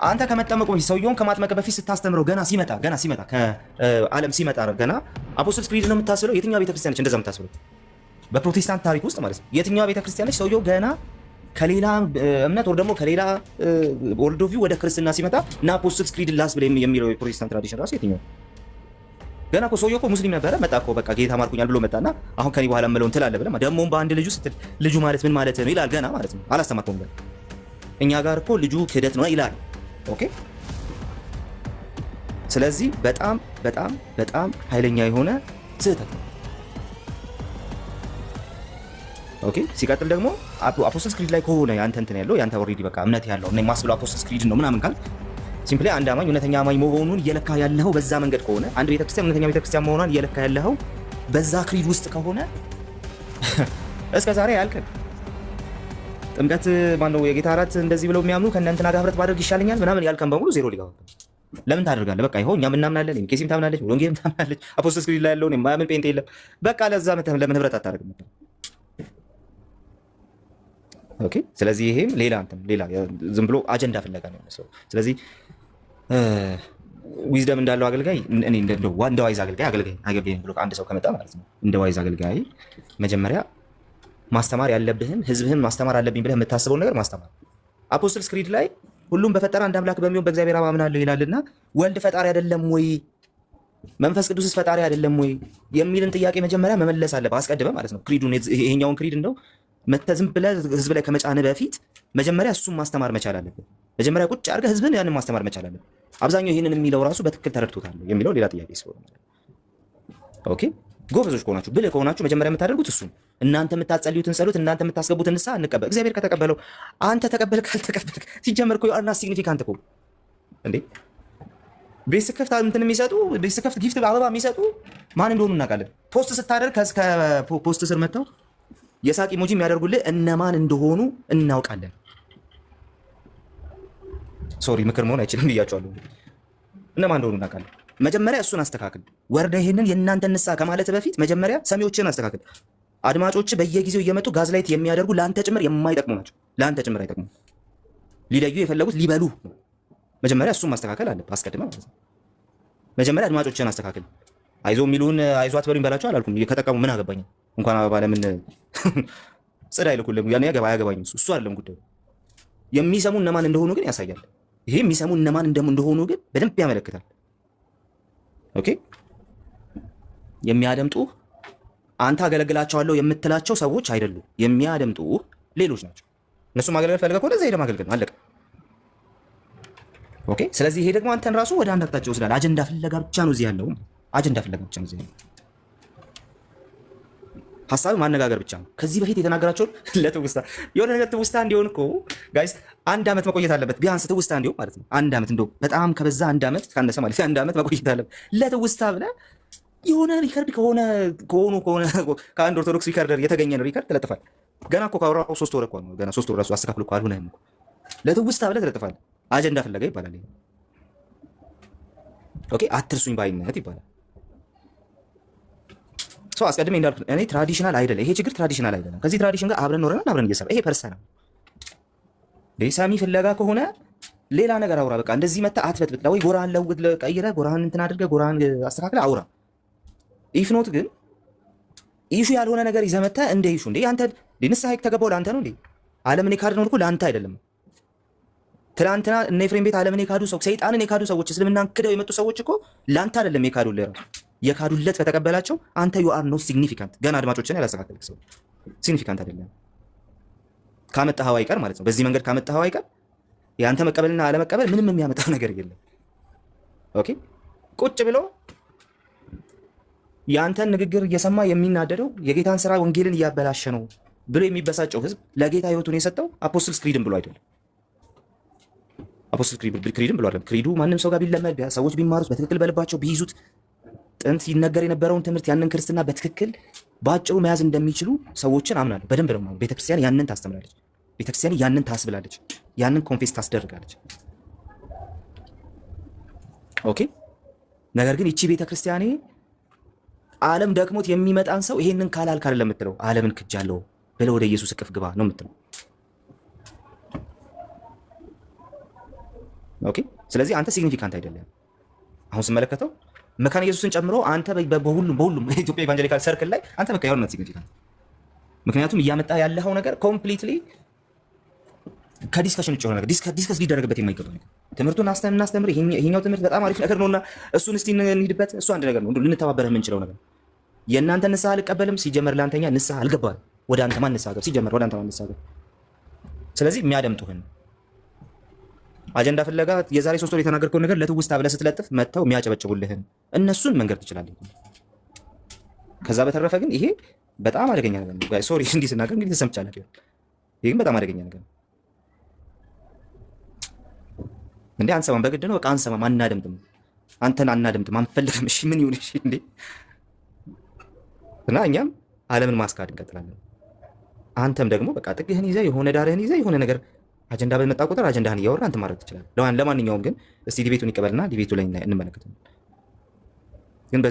አንተ ከመጠመቁ በፊት ሰውየውን ከማጥመቅ በፊት ስታስተምረው ገና ሲመጣ ከዓለም ሲመጣ ገና አፖስትልስ ክሪድ ነው የምታስብለው። የትኛው ቤተክርስቲያን ነች እንደዛ የምታስብለው? በፕሮቴስታንት ታሪክ ውስጥ ማለት ነው። የትኛው ቤተክርስቲያን ነች ሰውየው ገና ከሌላ እምነት ወር ደግሞ ከሌላ ወርልድ ኦፍ ቪው ወደ ክርስትና ሲመጣ እና አፖስትልስ ክሪድ ላስ ብለ የሚለው የፕሮቴስታንት ትራዲሽን ራሱ የትኛው? ገና እኮ ሰውየው እኮ ሙስሊም ነበረ፣ መጣ እኮ በቃ ጌታ ማርኩኛል ብሎ መጣና አሁን ከኔ በኋላ መለውን ትላለህ ብለህ ደግሞም በአንድ ልጁ ስትል ልጁ ማለት ምን ማለት ነው ይላል ገና ማለት ነው። አላስተማርከውም ገና። እኛ ጋር እኮ ልጁ ክህደት ነው ይላል። ኦኬ። ስለዚህ በጣም በጣም በጣም ኃይለኛ የሆነ ስህተት ነው። ኦኬ። ሲቀጥል ደግሞ አፖስትልስ ክሪድ ላይ ከሆነ ያንተ እንትን ያለው ያንተ ኦሬዲ በቃ እምነት ያለው እና የማስብለው አፖስትልስ ክሪድ ነው ምናምን ካል ሲምፕሊ አንድ አማኝ እውነተኛ አማኝ መሆኑን እየለካ ያለው በዛ መንገድ ከሆነ አንድ ቤተክርስቲያን እውነተኛ ቤተክርስቲያን መሆኗን እየለካ ያለው በዛ ክሪድ ውስጥ ከሆነ እስከ ዛሬ ያልከን ጥምቀት ማነው የጌታ እራት እንደዚህ ብለው የሚያምኑ ከእናንተና ጋር ህብረት ባደርግ ይሻለኛል ምናምን ያልከን በሙሉ ዜሮ ሊገባ ለምን ታደርጋለህ? በቃ ይኸው እኛም እናምናለን፣ ኬሲም ታምናለች፣ ወንጌልም ታምናለች፣ አፖስትልስ ክሪድ ላይ ያለውን የማያምን ጴንጤ የለም። በቃ ለዛ ለምን ህብረት አታደርግም? ኦኬ። ስለዚህ ይሄም ሌላ ዝም ብሎ አጀንዳ ፍለጋ ነው የሚመስለው። ስለዚህ ዊዝደም እንዳለው አገልጋይ እኔ እንደ ዋይዝ አገልጋይ ብሎ አንድ ሰው ከመጣ ማለት ነው እንደ ዋይዝ አገልጋይ መጀመሪያ ማስተማር ያለብህን ህዝብህን ማስተማር አለብኝ ብለህ የምታስበውን ነገር ማስተማር። አፖስትልስ ክሪድ ላይ ሁሉም በፈጠረ አንድ አምላክ በሚሆን በእግዚአብሔር አብ አምናለሁ ይላልና ወልድ ፈጣሪ አይደለም ወይ መንፈስ ቅዱስስ ፈጣሪ አይደለም ወይ የሚልን ጥያቄ መጀመሪያ መመለስ አለብህ አስቀድመህ ማለት ነው። ክሪዱን ይሄኛውን ክሪድ እንደው መተዝም ብለህ ህዝብ ላይ ከመጫንህ በፊት መጀመሪያ እሱን ማስተማር መቻል አለብህ። መጀመሪያ ቁጭ አድርገህ ህዝብን ያንን ማስተማር መቻል አለብህ። አብዛኛው ይሄንን የሚለው ራሱ በትክክል ተረድቶታል የሚለው ሌላ ጥያቄ ስለሆነ ኦኬ። ጎበዞች ከሆናችሁ ብልህ ከሆናችሁ መጀመሪያ የምታደርጉት እሱን እናንተ የምታጸልዩትን ጸሎት እናንተ የምታስገቡትን ንስሐ እንቀበል። እግዚአብሔር ከተቀበለው አንተ ተቀበል ካልተቀበልክ ሲጀመር እኮ አና ሲግኒፊካንት እኮ እንዴ ቤት ስከፍት እንትን የሚሰጡ ቤት ስከፍት ጊፍት አበባ የሚሰጡ ማን እንደሆኑ እናውቃለን። ፖስት ስታደርግ ከፖስት ስር መጥተው የሳቅ ኢሞጂ የሚያደርጉልህ እነማን እንደሆኑ እናውቃለን። ሶሪ ምክር መሆን አይችልም ብያቸዋለሁ። እነማን እንደሆኑ እናውቃለን። መጀመሪያ እሱን አስተካክል። ወርደ ይሄንን የእናንተን ንስሐ ከማለት በፊት መጀመሪያ ሰሚዎችን አስተካክል። አድማጮች በየጊዜው እየመጡ ጋዝላይት የሚያደርጉ ለአንተ ጭምር የማይጠቅሙ ናቸው። ለአንተ ጭምር አይጠቅሙ። ሊለዩ የፈለጉት ሊበሉ። መጀመሪያ እሱን ማስተካከል አለብህ አስቀድመህ ማለት ነው። መጀመሪያ አድማጮችን አስተካክል። አይዞ የሚሉን አይዞ አትበሉኝ በላቸው አላልኩም። ከተጠቀሙ ምን አገባኝ እንኳን ባለምን ጽዳ ይልኩልም ያን አያገባኝም። እሱ አይደለም ጉዳዩ። የሚሰሙ እነማን እንደሆኑ ግን ያሳያል። ይሄ የሚሰሙ እነማን እንደሆኑ ግን በደንብ ያመለክታል። ኦኬ። የሚያደምጡ አንተ አገለግላቸዋለሁ የምትላቸው ሰዎች አይደሉም። የሚያደምጡ ሌሎች ናቸው። እነሱ ማገልገል ፈልገህ ከሆነ ዘይደ ማገልገል ነው አለቀ። ኦኬ። ስለዚህ ይሄ ደግሞ አንተን ራሱ ወደ አንድ አቅጣጫ ይወስዳል። አጀንዳ ፍለጋ ብቻ ነው እዚህ ያለው። አጀንዳ ፍለጋ ብቻ ነው እዚህ ያለው። ሐሳብ ማነጋገር ብቻ ነው። ከዚህ በፊት የተናገራቸውን ለትውስታ የሆነ ነገር ትውስታ እንዲሆን እኮ ጋይስ አንድ ዓመት መቆየት አለበት ቢያንስ ትውስታ እንዲሆን ማለት ነው። አንድ ዓመት እንደው በጣም ከበዛ አንድ ዓመት ካነሰ ማለት አንድ ዓመት መቆየት አለበት ለትውስታ ብለህ የሆነ ሪከርድ ከሆነ ከአንድ ኦርቶዶክስ ሪከርደር የተገኘን ሪከርድ ትለጥፋለህ። ገና እኮ ካወራው 3 ወር እኮ ነው። ገና 3 ወር ራሱ አስተካክሎ እኮ አልሆነም እኮ ለትውስታ ብለህ ትለጥፋለህ። አጀንዳ ፍለጋ ይባላል ይሄ። ኦኬ። አትርሱኝ ባይነት ይባላል። ሶ አስቀድሜ እንዳልኩት እኔ ትራዲሽናል አይደለም ይሄ ችግር ትራዲሽናል አይደለም። ከዚህ ትራዲሽን ጋር አብረን ኖረናል፣ አብረን እየሰራ ይሄ ፐርሰናል ለሳሚ ፍለጋ ከሆነ ሌላ ነገር አውራ። በቃ እንደዚህ መጣ አትበጥብጥ ወይ ጎራህን ለውጥ ቀይረህ ጎራህን እንትን አድርገህ ጎራህን አስተካክለህ አውራ። ኢፍ ኖት ግን ኢሹ ያልሆነ ነገር ይዘህ መተህ እንደ ኢሹ እንዴ አንተ ንስሐ ተገባው ለአንተ ነው እንዴ? ዓለምን የካድ ነው እኮ ለአንተ አይደለም። ትናንትና እነ ኤፍሬም ቤት ዓለምን የካዱ ሰው ሰይጣንን የካዱ ሰዎች እስልምናን ክደው የመጡ ሰዎች እኮ ለአንተ አይደለም የካዱልህ ራሱ የካዱለት ከተቀበላቸው አንተ you are not significant። ገና አድማጮችን ያላስተካከልክ ሰው ሲግኒፊካንት አይደለም። ካመጣኸው አይቀር ማለት ነው። በዚህ መንገድ ካመጣኸው አይቀር ያንተ መቀበልና አለመቀበል ምንም የሚያመጣው ነገር የለም። ኦኬ። ቁጭ ብሎ ያንተን ንግግር እየሰማ የሚናደደው የጌታን ስራ ወንጌልን እያበላሸ ነው ብሎ የሚበሳጨው ህዝብ ለጌታ ህይወቱን የሰጠው አፖስትልስ ክሪድን ብሎ አይደለም። አፖስትልስ ክሪድን ብሎ አይደለም። ክሪዱ ማንም ሰው ጋር ቢለመድ ሰዎች ቢማሩት በትክክል በልባቸው ቢይዙት ጥንት ይነገር የነበረውን ትምህርት ያንን ክርስትና በትክክል ባጭሩ መያዝ እንደሚችሉ ሰዎችን አምናለሁ። በደንብ ነው። ቤተክርስቲያን ያንን ታስተምራለች። ቤተክርስቲያን ያንን ታስብላለች። ያንን ኮንፌስ ታስደርጋለች። ኦኬ። ነገር ግን እቺ ቤተክርስቲያኔ ዓለም ደክሞት የሚመጣን ሰው ይሄንን ካላልክ አይደለም የምትለው። ዓለምን ክጃለሁ ብለህ ወደ ኢየሱስ እቅፍ ግባ ነው የምትለው። ኦኬ። ስለዚህ አንተ ሲግኒፊካንት አይደለም። አሁን ስመለከተው መካነ ኢየሱስን ጨምሮ አንተ በሁሉም ኢትዮጵያ ኢቫንጀሊካል ሰርክል ላይ አንተ በቃ የሆነ ሲግኒፊካንት። ምክንያቱም እያመጣ ያለው ነገር ኮምፕሊትሊ ከዲስከሽን ውጭ የሆነ ነገር ዲስከስ ሊደረግበት የማይገባ ነገር። ትምህርቱን እናስተምር፣ ይሄኛው ትምህርት በጣም አሪፍ ነገር ነውና እሱን እስቲ እንሂድበት። እሱ አንድ ነገር ነው፣ ልንተባበረህ የምንችለው ነገር። የእናንተ ንስሐ አልቀበልም፣ ሲጀመር ለአንተኛ ንስሐ አልገባህም። ወደ አንተ ማን ንስሐ ገባ? ሲጀመር ወደ አንተ ማን ንስሐ ገባ? ስለዚህ የሚያደምጡህን አጀንዳ ፍለጋ የዛሬ 3 ወር የተናገርከውን ነገር ለትውስታ ብለህ ስትለጥፍ መጥተው የሚያጨበጭቡልህን እነሱን መንገድ ትችላለህ። ከዛ በተረፈ ግን ይሄ በጣም አደገኛ ነገር ነው። ሶሪ እንዲህ ስናገር እንግዲህ ተሰምቻለሁ። ይሄ ግን በጣም አደገኛ ነገር ነው። እንዴ አንሰማም፣ በግድ ነው በቃ አንሰማም፣ አናደምጥም፣ አንተን አናደምጥም፣ አንፈልግም። እሺ ምን ይሁን? እሺ እንዴ እና እኛም ዓለምን ማስካድ እንቀጥላለን። አንተም ደግሞ በቃ ጥግህን ይዘህ የሆነ ዳርህን ይዘህ የሆነ ነገር አጀንዳ በመጣ ቁጥር አጀንዳህን እያወራ አንተ ማድረግ ትችላለህ። ለማንኛውም ግን እስቲ ዲቤቱን ይቀበልና ዲቤቱ ላይ እንመለከታለን።